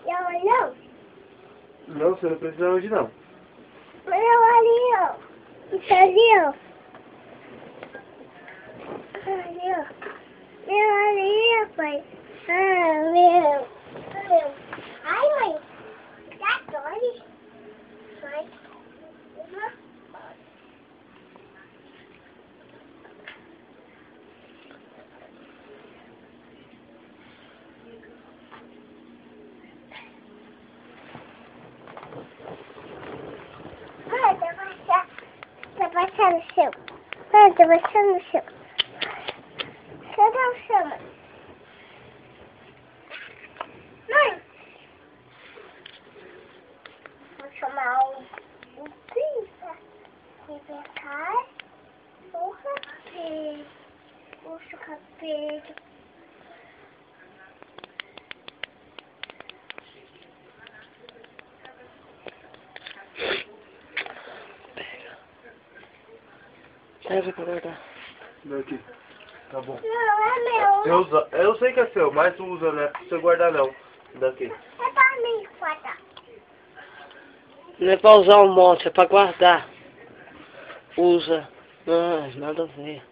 Não. Não, você não precisa hoje não. Meu ali, ó. Isso ali, ó. Ali, ó. Meu ali, pai. Ah, meu. Ai, mãe. Já dói. Vai. Tá baixando no chão. Tá baixando no chão. Você não chama. Mãe. Vou chamar o pinça. Inventar. O cabelo. Serve pra guardar. Daqui. Tá bom. Não, é meu. Eu sei que é seu, mas tu usa, não é pra você guardar não. Daqui. É pra mim guardar. Não é pra usar um monte, é pra guardar. Usa. Não, nada a ver.